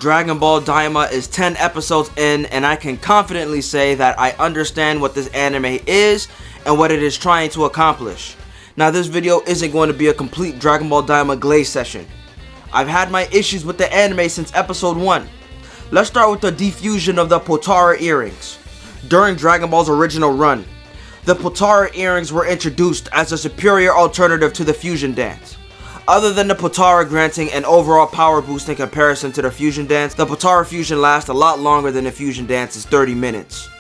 Dragon Ball Daima is 10 episodes in, and I can confidently say that I understand what this anime is and what it is trying to accomplish. Now this video isn't going to be a complete Dragon Ball Daima glaze session. I've had my issues with the anime since episode 1. Let's start with the diffusion of the Potara earrings. During Dragon Ball's original run, the Potara earrings were introduced as a superior alternative to the fusion dance. Other than the Potara granting an overall power boost in comparison to the fusion dance, the Potara fusion lasts a lot longer than the fusion dance's 30 minutes.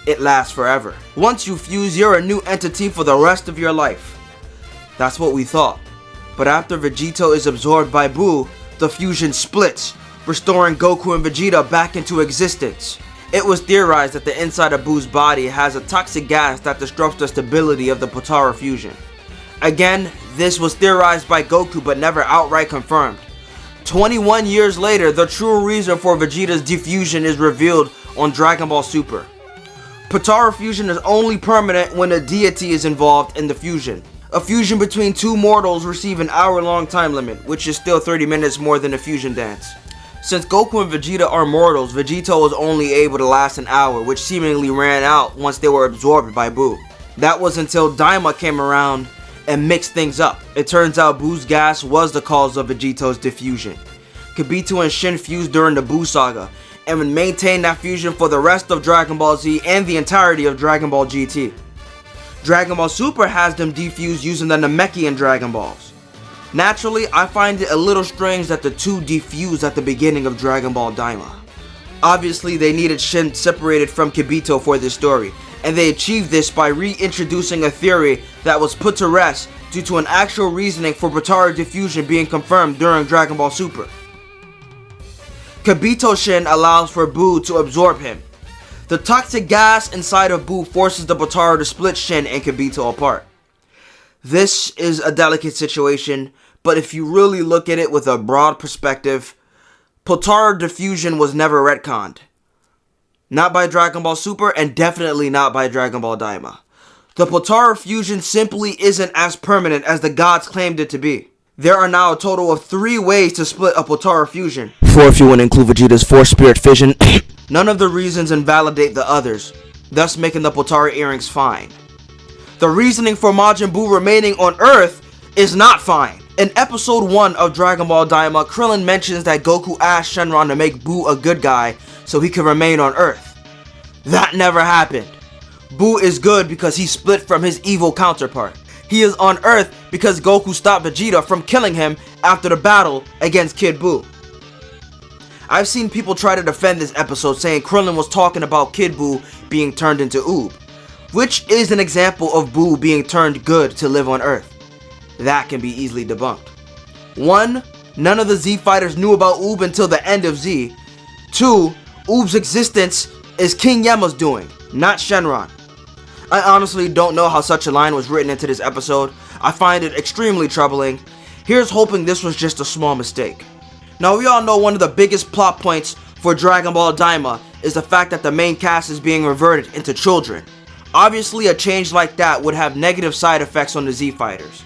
It lasts forever. Once you fuse, you're a new entity for the rest of your life. That's what we thought. But after Vegito is absorbed by Buu, the fusion splits, restoring Goku and Vegeta back into existence. It was theorized that the inside of Buu's body has a toxic gas that disrupts the stability of the Potara fusion. Again, this was theorized by Goku but never outright confirmed. 21 years later, the true reason for Vegeta's diffusion is revealed on Dragon Ball Super. Potara fusion is only permanent when a deity is involved in the fusion. A fusion between two mortals receive an hour-long time limit, which is still 30 minutes more than a fusion dance. Since Goku and Vegeta are mortals, Vegito was only able to last an hour, which seemingly ran out once they were absorbed by Buu. That was until Daima came around and mixed things up. It turns out Buu's gas was the cause of Vegito's diffusion. Kibito and Shin fused during the Buu saga, and would maintain that fusion for the rest of Dragon Ball Z and the entirety of Dragon Ball GT. Dragon Ball Super has them defused using the Namekian Dragon Balls. Naturally, I find it a little strange that the two defused at the beginning of Dragon Ball Daima. Obviously, they needed Shin separated from Kibito for this story, and they achieved this by reintroducing a theory that was put to rest due to an actual reasoning for Potara diffusion being confirmed during Dragon Ball Super. Kibito Shin allows for Buu to absorb him. The toxic gas inside of Buu forces the Potara to split Shin and Kibito apart. This is a delicate situation, but if you really look at it with a broad perspective, Potara diffusion was never retconned. Not by Dragon Ball Super, and definitely not by Dragon Ball Daima. The Potara fusion simply isn't as permanent as the gods claimed it to be. There are now a total of 3 ways to split a Potara fusion. 4 if you want to include Vegeta's 4-spirit fission. None of the reasons invalidate the others, thus making the Potara earrings fine. The reasoning for Majin Buu remaining on Earth is not fine. In episode 1 of Dragon Ball Daima, Krillin mentions that Goku asked Shenron to make Buu a good guy so he could remain on Earth. That never happened. Buu is good because he split from his evil counterpart. He is on Earth because Goku stopped Vegeta from killing him after the battle against Kid Buu. I've seen people try to defend this episode saying Krillin was talking about Kid Buu being turned into Oob, which is an example of Buu being turned good to live on Earth. That can be easily debunked. 1. None of the Z fighters knew about Oob until the end of Z. 2. Oob's existence is King Yama's doing, not Shenron. I honestly don't know how such a line was written into this episode. I find it extremely troubling. Here's hoping this was just a small mistake. Now we all know one of the biggest plot points for Dragon Ball Daima is the fact that the main cast is being reverted into children. Obviously a change like that would have negative side effects on the Z fighters.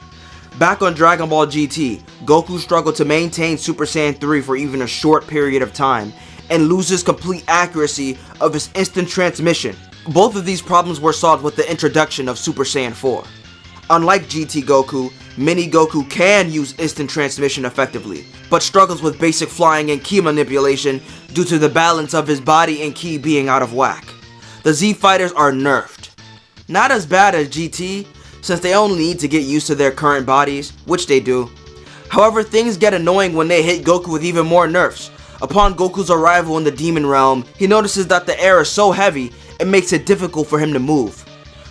Back on Dragon Ball GT, Goku struggled to maintain Super Saiyan 3 for even a short period of time and loses complete accuracy of his instant transmission. Both of these problems were solved with the introduction of Super Saiyan 4. Unlike GT Goku, Mini Goku can use instant transmission effectively, but struggles with basic flying and ki manipulation due to the balance of his body and ki being out of whack. The Z fighters are nerfed. Not as bad as GT, since they only need to get used to their current bodies, which they do. However, things get annoying when they hit Goku with even more nerfs. Upon Goku's arrival in the Demon Realm, he notices that the air is so heavy, it makes it difficult for him to move.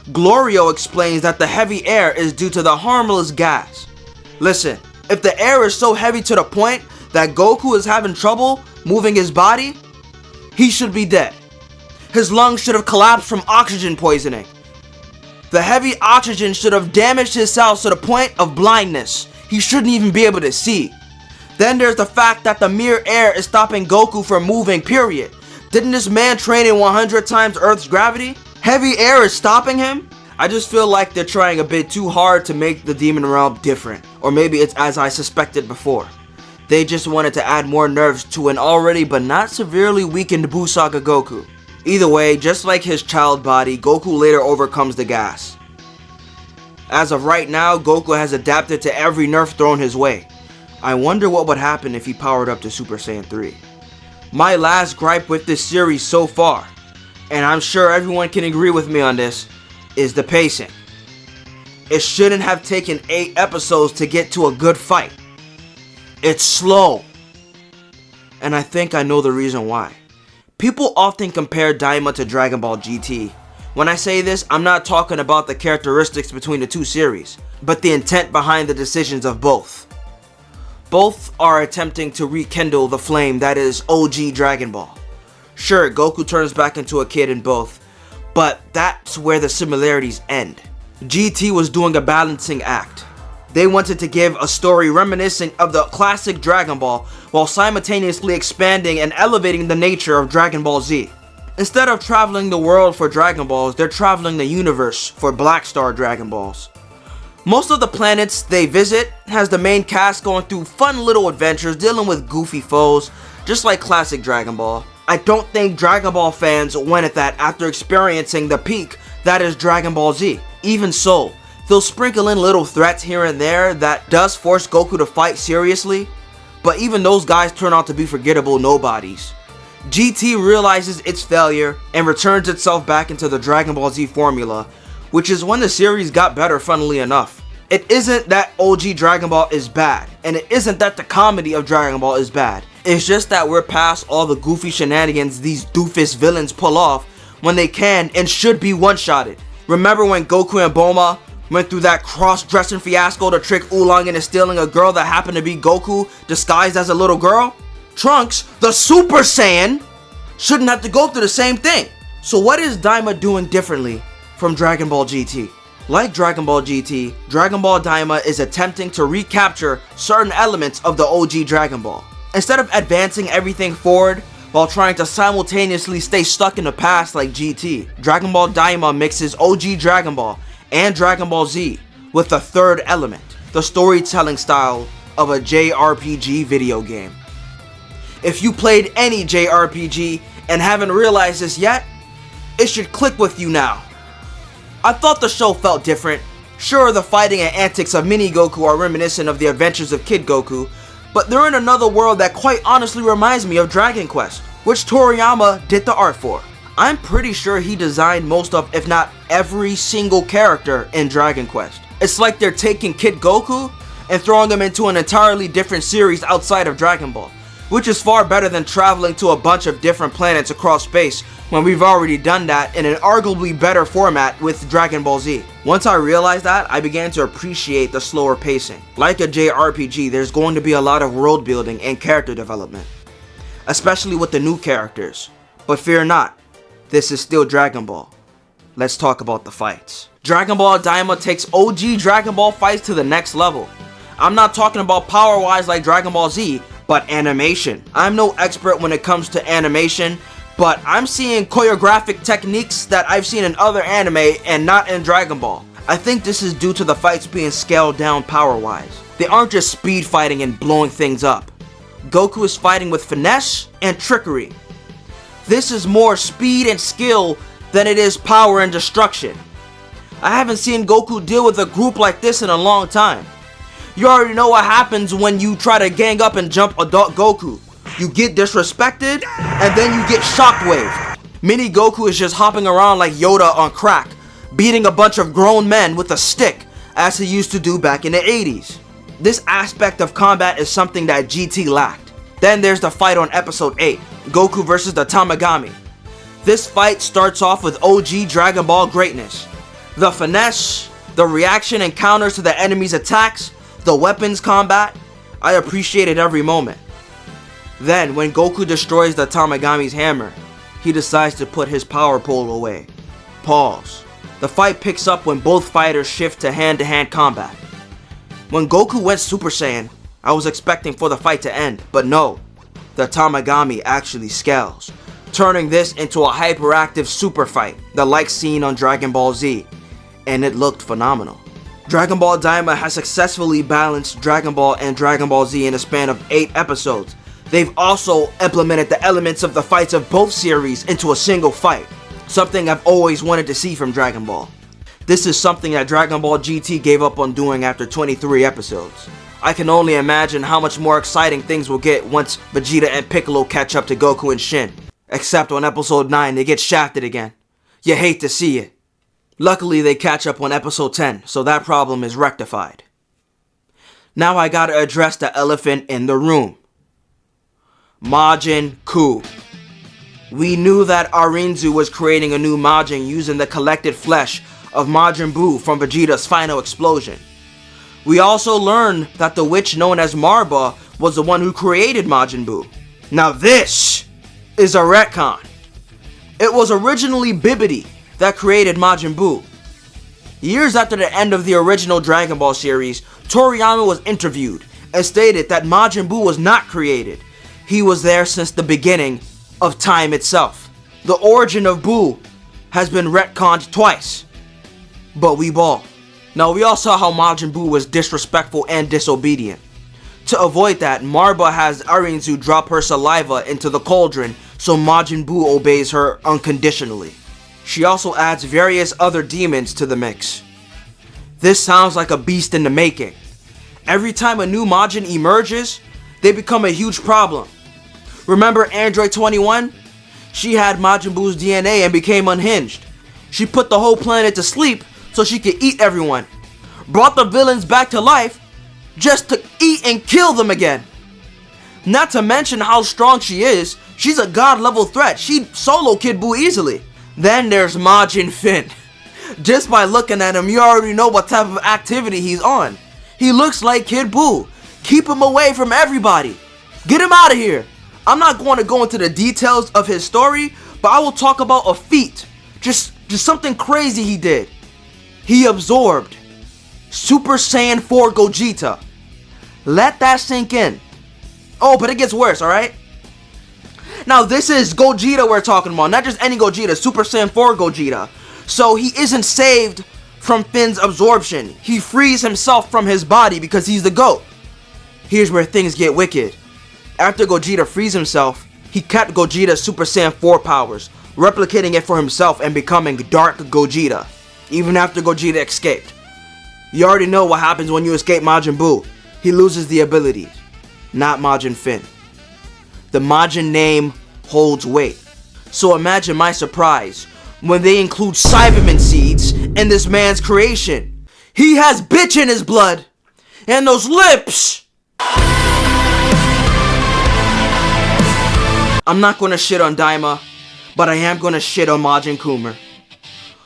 Glorio explains that the heavy air is due to the harmless gas. Listen, if the air is so heavy to the point that Goku is having trouble moving his body, he should be dead. His lungs should have collapsed from oxygen poisoning. The heavy oxygen should have damaged his cells to the point of blindness. He shouldn't even be able to see. Then there's the fact that the mere air is stopping Goku from moving, period. Didn't this man train in 100 times Earth's gravity? Heavy air is stopping him? I just feel like they're trying a bit too hard to make the Demon Realm different. Or maybe it's as I suspected before. They just wanted to add more nerfs to an already but not severely weakened Buu Saga Goku. Either way, just like his child body, Goku later overcomes the gas. As of right now, Goku has adapted to every nerf thrown his way. I wonder what would happen if he powered up to Super Saiyan 3. My last gripe with this series so far, and I'm sure everyone can agree with me on this, is the pacing. It shouldn't have taken 8 episodes to get to a good fight. It's slow. And I think I know the reason why. People often compare Daima to Dragon Ball GT. When I say this, I'm not talking about the characteristics between the two series, but the intent behind the decisions of both. Both are attempting to rekindle the flame that is OG Dragon Ball. Sure, Goku turns back into a kid in both, but that's where the similarities end. GT was doing a balancing act. They wanted to give a story reminiscent of the classic Dragon Ball while simultaneously expanding and elevating the nature of Dragon Ball Z. Instead of traveling the world for Dragon Balls, they're traveling the universe for Black Star Dragon Balls. Most of the planets they visit has the main cast going through fun little adventures dealing with goofy foes, just like classic Dragon Ball. I don't think Dragon Ball fans went at that after experiencing the peak that is Dragon Ball Z. Even so, they'll sprinkle in little threats here and there that does force Goku to fight seriously, but even those guys turn out to be forgettable nobodies. GT realizes its failure and returns itself back into the Dragon Ball Z formula, which is when the series got better, funnily enough. It isn't that OG Dragon Ball is bad, and it isn't that the comedy of Dragon Ball is bad. It's just that we're past all the goofy shenanigans these doofus villains pull off when they can and should be one-shotted. Remember when Goku and Bulma went through that cross-dressing fiasco to trick Oolong into stealing a girl that happened to be Goku disguised as a little girl? Trunks, the Super Saiyan, shouldn't have to go through the same thing. So what is Daima doing differently from Dragon Ball GT? Like Dragon Ball GT, Dragon Ball Daima is attempting to recapture certain elements of the OG Dragon Ball. Instead of advancing everything forward while trying to simultaneously stay stuck in the past like GT, Dragon Ball Daima mixes OG Dragon Ball and Dragon Ball Z with a third element, the storytelling style of a JRPG video game. If you played any JRPG and haven't realized this yet, it should click with you now. I thought the show felt different. Sure, the fighting and antics of Mini Goku are reminiscent of the adventures of Kid Goku, but they're in another world that quite honestly reminds me of Dragon Quest, which Toriyama did the art for. I'm pretty sure he designed most of, if not every single character in Dragon Quest. It's like they're taking Kid Goku and throwing him into an entirely different series outside of Dragon Ball, which is far better than traveling to a bunch of different planets across space when we've already done that in an arguably better format with Dragon Ball Z. Once I realized that, I began to appreciate the slower pacing. Like a JRPG, there's going to be a lot of world building and character development, especially with the new characters. But fear not, this is still Dragon Ball. Let's talk about the fights. Dragon Ball Daima takes OG Dragon Ball fights to the next level. I'm not talking about power-wise like Dragon Ball Z, but animation. I'm no expert when it comes to animation, but I'm seeing choreographic techniques that I've seen in other anime and not in Dragon Ball. I think this is due to the fights being scaled down power-wise. They aren't just speed fighting and blowing things up. Goku is fighting with finesse and trickery. This is more speed and skill than it is power and destruction. I haven't seen Goku deal with a group like this in a long time. You already know what happens when you try to gang up and jump adult Goku. You get disrespected, and then you get shockwave. Mini Goku is just hopping around like Yoda on crack, beating a bunch of grown men with a stick, as he used to do back in the 80s. This aspect of combat is something that GT lacked. Then there's the fight on episode 8, Goku versus the Tamagami. This fight starts off with OG Dragon Ball greatness. The finesse, the reaction and counters to the enemy's attacks, the weapons combat, I appreciated every moment. Then, when Goku destroys the Tamagami's hammer, he decides to put his power pole away. Pause. The fight picks up when both fighters shift to hand-to-hand combat. When Goku went Super Saiyan, I was expecting for the fight to end, but no. The Tamagami actually scales, turning this into a hyperactive super fight, the like seen on Dragon Ball Z, and it looked phenomenal. Dragon Ball Daima has successfully balanced Dragon Ball and Dragon Ball Z in a span of 8 episodes. They've also implemented the elements of the fights of both series into a single fight, something I've always wanted to see from Dragon Ball. This is something that Dragon Ball GT gave up on doing after 23 episodes. I can only imagine how much more exciting things will get once Vegeta and Piccolo catch up to Goku and Shin. Except on episode 9 they get shafted again. You hate to see it. Luckily they catch up on episode 10, so that problem is rectified. Now I gotta address the elephant in the room. Majin Coup. We knew that Arinzu was creating a new Majin using the collected flesh of Majin Buu from Vegeta's final explosion. We also learned that the witch known as Marba was the one who created Majin Buu. Now this is a retcon. It was originally Bibidi that created Majin Buu. Years after the end of the original Dragon Ball series, Toriyama was interviewed and stated that Majin Buu was not created. He was there since the beginning of time itself. The origin of Buu has been retconned twice, but we ball. Now we all saw how Majin Buu was disrespectful and disobedient. To avoid that, Marba has Arinzu drop her saliva into the cauldron so Majin Buu obeys her unconditionally. She also adds various other demons to the mix. This sounds like a beast in the making. Every time a new Majin emerges, they become a huge problem. Remember Android 21? She had Majin Buu's DNA and became unhinged. She put the whole planet to sleep so she could eat everyone. Brought the villains back to life just to eat and kill them again. Not to mention how strong she is, she's a god level threat. She'd solo Kid Buu easily. Then there's Majin Finn. Just by looking at him, you already know what type of activity he's on. He looks like Kid Buu. Keep him away from everybody. Get him out of here. I'm not going to go into the details of his story, but I will talk about a feat. Just something crazy he did. He absorbed Super Saiyan 4 Gogeta. Let that sink in. Oh, but it gets worse, alright? Now this is Gogeta we're talking about, not just any Gogeta, Super Saiyan 4 Gogeta. So he isn't saved from Finn's absorption. He frees himself from his body because he's the GOAT. Here's where things get wicked. After Gogeta frees himself, he kept Gogeta's Super Saiyan 4 powers, replicating it for himself and becoming Dark Gogeta, even after Gogeta escaped. You already know what happens when you escape Majin Buu. He loses the abilities, not Majin Finn. The Majin name holds weight. So imagine my surprise when they include Cyberman seeds in this man's creation. He has bitch in his blood, and those lips! I'm not gonna shit on Daima, but I am gonna shit on Majin Coomer.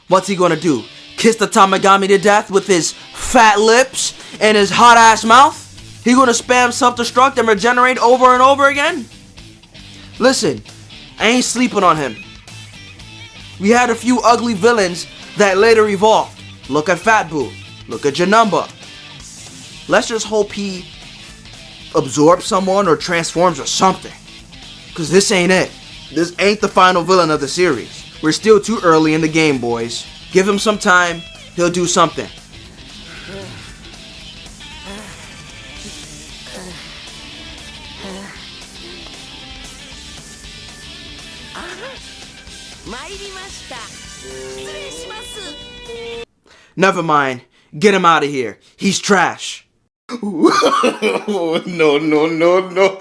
What's he gonna do? Kiss the Tamagami to death with his fat lips and his hot ass mouth? He gonna spam self-destruct and regenerate over and over again? Listen, I ain't sleeping on him. We had a few ugly villains that later evolved. Look at Fat Buu. Look at Janemba. Let's just hope he absorbs someone or transforms or something. Cause this ain't it. This ain't the final villain of the series. We're still too early in the game, boys. Give him some time, he'll do something. Never mind. Get him out of here. He's trash. No, no, no, no.